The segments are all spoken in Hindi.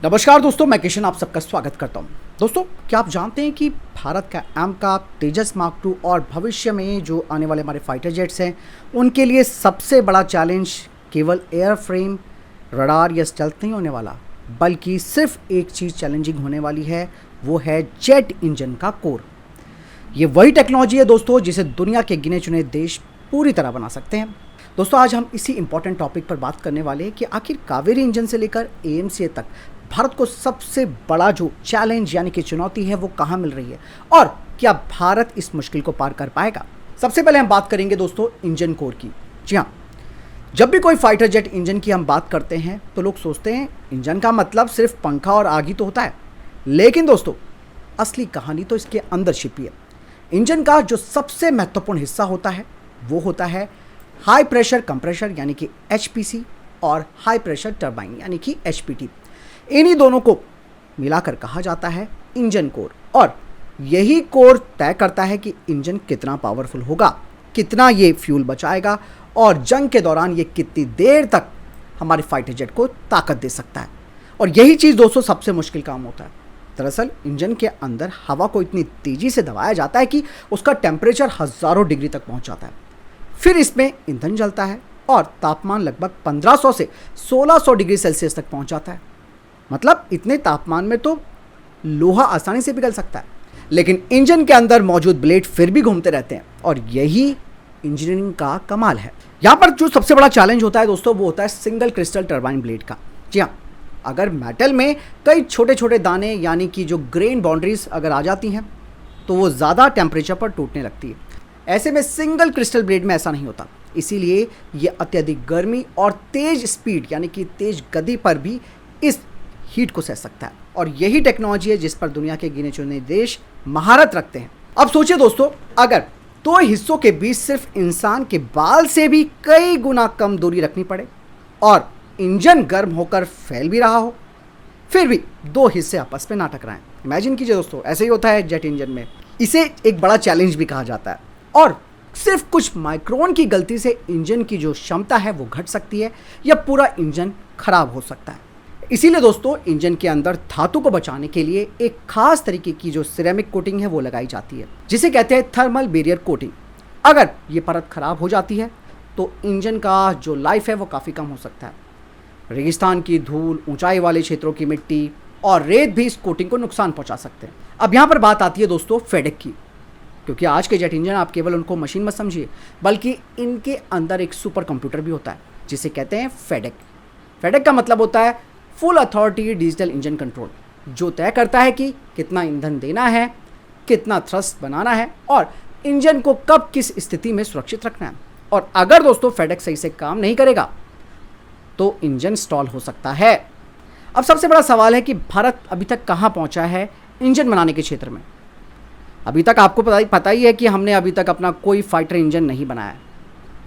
नमस्कार दोस्तों, मैं किशन आप सबका स्वागत करता हूं। दोस्तों, क्या आप जानते हैं कि भारत का AMCA, तेजस मार्क 2 और भविष्य में जो आने वाले हमारे फाइटर जेट्स हैं उनके लिए सबसे बड़ा चैलेंज केवल एयरफ्रेम, रडार या स्टेल्थ नहीं होने वाला, बल्कि सिर्फ एक चीज़ चैलेंजिंग होने वाली है, वो है जेट इंजन का कोर। ये वही टेक्नोलॉजी है दोस्तों जिसे दुनिया के गिने चुने देश पूरी तरह बना सकते हैं। दोस्तों, आज हम इसी इंपॉर्टेंट टॉपिक पर बात करने वाले हैं कि आखिर कावेरी इंजन से लेकर AMCA तक भारत को सबसे बड़ा जो चैलेंज यानी कि चुनौती है वो कहाँ मिल रही है और क्या भारत इस मुश्किल को पार कर पाएगा। सबसे पहले हम बात करेंगे दोस्तों इंजन कोर की। जी हाँ, जब भी कोई फाइटर जेट इंजन की हम बात करते हैं तो लोग सोचते हैं इंजन का मतलब सिर्फ पंखा और आग ही तो होता है, लेकिन दोस्तों असली कहानी तो इसके अंदर छिपी है। इंजन का जो सबसे महत्वपूर्ण हिस्सा होता है वो होता है हाई प्रेशर कंप्रेशर यानी कि HPC और हाई प्रेशर टरबाइन यानी कि HPT। इन्हीं दोनों को मिलाकर कहा जाता है इंजन कोर, और यही कोर तय करता है कि इंजन कितना पावरफुल होगा, कितना ये फ्यूल बचाएगा और जंग के दौरान ये कितनी देर तक हमारे फाइटर जेट को ताकत दे सकता है। और यही चीज़ दोस्तों सबसे मुश्किल काम होता है। दरअसल इंजन के अंदर हवा को इतनी तेज़ी से दबाया जाता है कि उसका टेम्परेचर हज़ारों डिग्री तक पहुंच जाता है। फिर इसमें ईंधन जलता है और तापमान लगभग 1500 से 1600 डिग्री सेल्सियस तक पहुंच जाता है। मतलब इतने तापमान में तो लोहा आसानी से पिघल सकता है, लेकिन इंजन के अंदर मौजूद ब्लेड फिर भी घूमते रहते हैं, और यही इंजीनियरिंग का कमाल है। यहाँ पर जो सबसे बड़ा चैलेंज होता है दोस्तों वो होता है सिंगल क्रिस्टल टरबाइन ब्लेड का। जी हाँ, अगर मेटल में कई छोटे छोटे दाने यानी कि जो ग्रेन बाउंड्रीज अगर आ जाती हैं तो वो ज़्यादा टेम्परेचर पर टूटने लगती है। ऐसे में सिंगल क्रिस्टल ब्लेड में ऐसा नहीं होता, इसीलिए ये अत्यधिक गर्मी और तेज स्पीड यानी कि तेज गति पर भी इस हीट को सह सकता है। और यही टेक्नोलॉजी है जिस पर दुनिया के गिने चुने देश महारत रखते हैं। अब सोचिए दोस्तों, अगर दो हिस्सों के बीच सिर्फ इंसान के बाल से भी कई गुना कम दूरी रखनी पड़े और इंजन गर्म होकर फैल भी रहा हो, फिर भी दो हिस्से आपस में ना टकराएं। इमेजिन कीजिए दोस्तों, ऐसे ही होता है जेट इंजन में। इसे एक बड़ा चैलेंज भी कहा जाता है, और सिर्फ कुछ माइक्रोन की गलती से इंजन की जो क्षमता है वो घट सकती है या पूरा इंजन खराब हो सकता है। इसीलिए दोस्तों इंजन के अंदर धातु को बचाने के लिए एक खास तरीके की जो सिरेमिक कोटिंग है वो लगाई जाती है, जिसे कहते हैं थर्मल बैरियर कोटिंग। अगर ये परत खराब हो जाती है तो इंजन का जो लाइफ है वो काफ़ी कम हो सकता है। रेगिस्तान की धूल, ऊंचाई वाले क्षेत्रों की मिट्टी और रेत भी इस कोटिंग को नुकसान पहुंचा सकते हैं। अब यहाँ पर बात आती है दोस्तों फेडेक की, क्योंकि आज के जेट इंजन आप केवल उनको मशीन मत समझिए, बल्कि इनके अंदर एक सुपर कंप्यूटर भी होता है जिसे कहते हैं फेडेक। फेडेक का मतलब होता है full authority digital engine control, जो तय करता है कि कितना ईंधन देना है, कितना थ्रस्ट बनाना है और इंजन को कब किस स्थिति में सुरक्षित रखना है। और अगर दोस्तों फेडेक सही से काम नहीं करेगा तो इंजन स्टॉल हो सकता है। अब सबसे बड़ा सवाल है कि भारत अभी तक कहाँ पहुँचा है इंजन बनाने के क्षेत्र में। अभी तक आपको पता ही है कि हमने अभी तक अपना कोई फाइटर इंजन नहीं बनाया,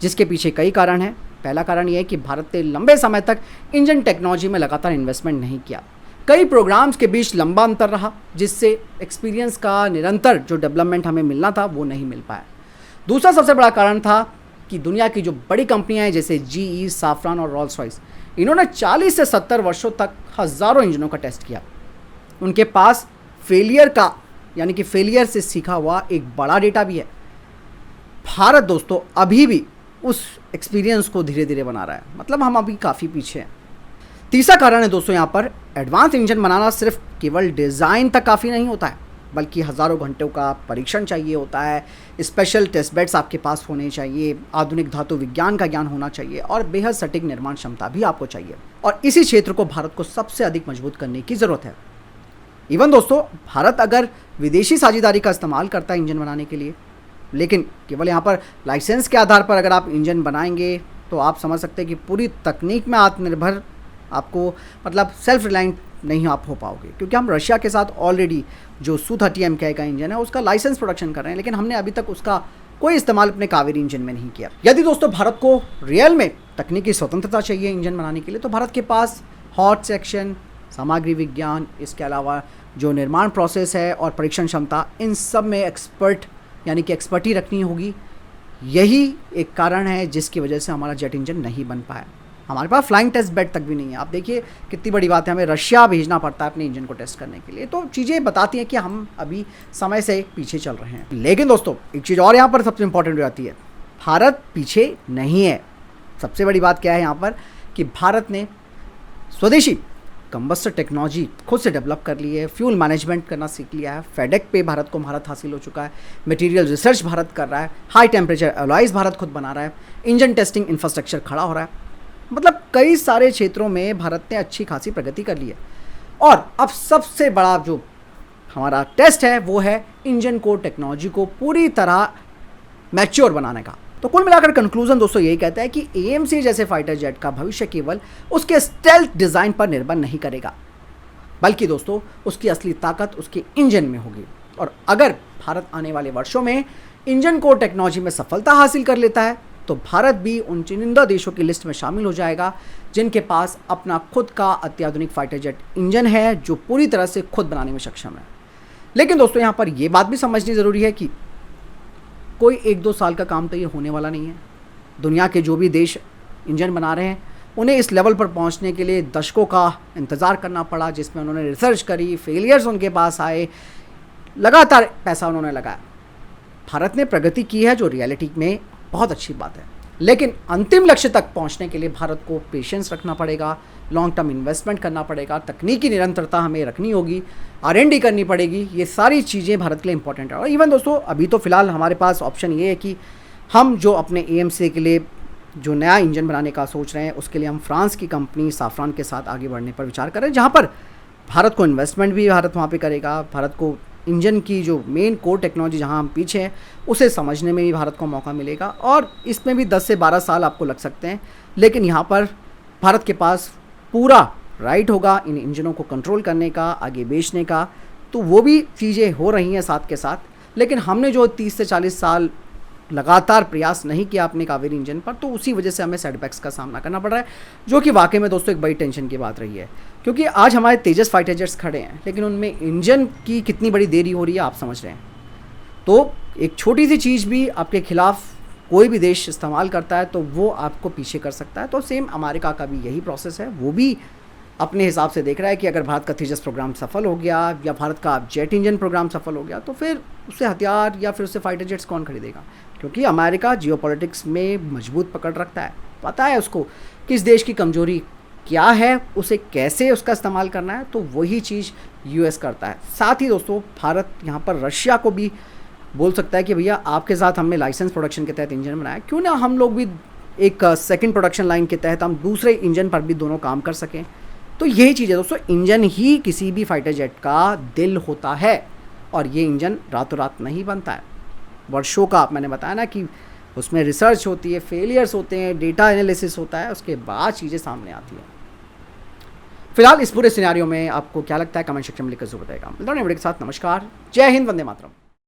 जिसके पीछे कई कारण हैं। पहला कारण यह है कि भारत ने लंबे समय तक इंजन टेक्नोलॉजी में लगातार इन्वेस्टमेंट नहीं किया। कई प्रोग्राम्स के बीच लंबा अंतर रहा, जिससे एक्सपीरियंस का निरंतर जो डेवलपमेंट हमें मिलना था वो नहीं मिल पाया। दूसरा सबसे बड़ा कारण था कि दुनिया की जो बड़ी कंपनियां हैं जैसे GE, साफ्रान और रॉल्स रॉयस, इन्होंने 40 से 70 वर्षों तक हज़ारों इंजनों का टेस्ट किया। उनके पास फेलियर से सीखा हुआ एक बड़ा डेटा भी है। भारत दोस्तों अभी भी उस एक्सपीरियंस को धीरे धीरे बना रहा है, मतलब हम अभी काफ़ी पीछे हैं। तीसरा कारण है दोस्तों, यहाँ पर एडवांस इंजन बनाना सिर्फ केवल डिज़ाइन तक काफ़ी नहीं होता है, बल्कि हज़ारों घंटों का परीक्षण चाहिए होता है। स्पेशल टेस्ट बेड्स आपके पास होने चाहिए, आधुनिक धातु विज्ञान का ज्ञान होना चाहिए और बेहद सटीक निर्माण क्षमता भी आपको चाहिए। और इसी क्षेत्र को भारत को सबसे अधिक मजबूत करने की ज़रूरत है। इवन दोस्तों भारत अगर विदेशी साझेदारी का इस्तेमाल करता है इंजन बनाने के लिए, लेकिन केवल यहाँ पर लाइसेंस के आधार पर अगर आप इंजन बनाएंगे तो आप समझ सकते हैं कि पूरी तकनीक में आत्मनिर्भर आपको मतलब सेल्फ रिलायंट नहीं आप हो पाओगे, क्योंकि हम रशिया के साथ ऑलरेडी जो Su-30 MKI का इंजन है उसका लाइसेंस प्रोडक्शन कर रहे हैं, लेकिन हमने अभी तक उसका कोई इस्तेमाल अपने कावेरी इंजन में नहीं किया। यदि दोस्तों भारत को रियल में तकनीकी स्वतंत्रता चाहिए इंजन बनाने के लिए, तो भारत के पास हॉट सेक्शन, सामग्री विज्ञान, इसके अलावा जो निर्माण प्रोसेस है और परीक्षण क्षमता, इन सब में एक्सपर्टी रखनी होगी। यही एक कारण है जिसकी वजह से हमारा जेट इंजन नहीं बन पाया। हमारे पास फ्लाइंग टेस्ट बेड तक भी नहीं है। आप देखिए कितनी बड़ी बात है, हमें रशिया भेजना पड़ता है अपने इंजन को टेस्ट करने के लिए। तो चीज़ें बताती हैं कि हम अभी समय से पीछे चल रहे हैं। लेकिन दोस्तों एक चीज़ और यहाँ पर सबसे इंपॉर्टेंट हो जाती है, भारत पीछे नहीं है। सबसे बड़ी बात क्या है यहाँ पर कि भारत ने स्वदेशी कंबस्टर टेक्नोलॉजी खुद से डेवलप कर ली है, फ्यूल मैनेजमेंट करना सीख लिया है, फेडेक पे भारत को महारत हासिल हो चुका है, मटेरियल रिसर्च भारत कर रहा है, हाई टेम्परेचर एलॉयज़ भारत खुद बना रहा है, इंजन टेस्टिंग इंफ्रास्ट्रक्चर खड़ा हो रहा है। मतलब कई सारे क्षेत्रों में भारत ने अच्छी खासी प्रगति कर ली है। और अब सबसे बड़ा जो हमारा टेस्ट है वो है इंजन कोर टेक्नोलॉजी को पूरी तरह मैच्योर बनाने का। तो कुल मिलाकर कंक्लूजन दोस्तों यही कहता है कि एएमसी जैसे फाइटर जेट का भविष्य केवल उसके स्टेल्थ डिज़ाइन पर निर्भर नहीं करेगा, बल्कि दोस्तों उसकी असली ताकत उसके इंजन में होगी। और अगर भारत आने वाले वर्षों में इंजन कोर टेक्नोलॉजी में सफलता हासिल कर लेता है तो भारत भी उन चुनिंदा देशों की लिस्ट में शामिल हो जाएगा जिनके पास अपना खुद का अत्याधुनिक फाइटर जेट इंजन है जो पूरी तरह से खुद बनाने में सक्षम है। लेकिन दोस्तों यहाँ पर यह बात भी समझनी ज़रूरी है कि कोई 1-2 साल का काम तो ये होने वाला नहीं है। दुनिया के जो भी देश इंजन बना रहे हैं उन्हें इस लेवल पर पहुंचने के लिए दशकों का इंतज़ार करना पड़ा, जिसमें उन्होंने रिसर्च करी, फेलियर्स उनके पास आए, लगातार पैसा उन्होंने लगाया। भारत ने प्रगति की है जो रियलिटी में बहुत अच्छी बात है, लेकिन अंतिम लक्ष्य तक पहुंचने के लिए भारत को पेशेंस रखना पड़ेगा, लॉन्ग टर्म इन्वेस्टमेंट करना पड़ेगा, तकनीकी निरंतरता हमें रखनी होगी, R&D करनी पड़ेगी। ये सारी चीज़ें भारत के लिए इंपॉर्टेंट है। और इवन दोस्तों अभी तो फ़िलहाल हमारे पास ऑप्शन ये है कि हम जो अपने AMC के लिए जो नया इंजन बनाने का सोच रहे हैं उसके लिए हम फ्रांस की कंपनी साफ्रान के साथ आगे बढ़ने पर विचार कर रहे हैं, जहाँ पर भारत को इन्वेस्टमेंट भी भारत वहाँ पर करेगा। भारत को इंजन की जो मेन कोर टेक्नोलॉजी जहां हम पीछे हैं उसे समझने में भी भारत को मौका मिलेगा। और इसमें भी 10 से 12 साल आपको लग सकते हैं, लेकिन यहाँ पर भारत के पास पूरा राइट होगा इन इंजनों को कंट्रोल करने का, आगे बेचने का। तो वो भी चीज़ें हो रही हैं साथ के साथ, लेकिन हमने जो 30 से 40 साल लगातार प्रयास नहीं किया अपने कावेरी इंजन पर, तो उसी वजह से हमें सेटबैक्स का सामना करना पड़ रहा है, जो कि वाकई में दोस्तों एक बड़ी टेंशन की बात रही है। क्योंकि आज हमारे तेजस फाइटर जेट्स खड़े हैं, लेकिन उनमें इंजन की कितनी बड़ी देरी हो रही है आप समझ रहे हैं। तो एक छोटी सी चीज़ भी आपके खिलाफ कोई भी देश इस्तेमाल करता है तो वो आपको पीछे कर सकता है। तो सेम अमेरिका का भी यही प्रोसेस है, वो भी अपने हिसाब से देख रहा है कि अगर भारत का तेजस प्रोग्राम सफल हो गया या भारत का जेट इंजन प्रोग्राम सफल हो गया तो फिर उससे हथियार या फिर उससे फाइटर जेट्स कौन खरीदेगा। क्योंकि अमेरिका जियोपॉलिटिक्स में मजबूत पकड़ रखता है, पता है उसको किस देश की कमजोरी क्या है, उसे कैसे उसका इस्तेमाल करना है, तो वही चीज़ यूएस करता है। साथ ही दोस्तों भारत यहाँ पर रशिया को भी बोल सकता है कि भैया आपके साथ हमने लाइसेंस प्रोडक्शन के तहत इंजन बनाया, क्यों ना हम लोग भी एक सेकंड प्रोडक्शन लाइन के तहत हम दूसरे इंजन पर भी दोनों काम कर सकें। तो यही चीज़ है दोस्तों, इंजन ही किसी भी फाइटर जेट का दिल होता है और ये इंजन रातों रात नहीं बनता है। वर्षों का मैंने बताया ना कि उसमें रिसर्च होती है, फेलियर्स होते हैं, डेटा एनालिसिस होता है, उसके बाद चीज़ें सामने आती हैं। फिलहाल इस पूरे सिनेरियो में आपको क्या लगता है कमेंट सेक्शन में लिखकर जरूर बताएगा। मिलता हूं वीडियो के साथ, नमस्कार, जय हिंद, वंदे मातरम।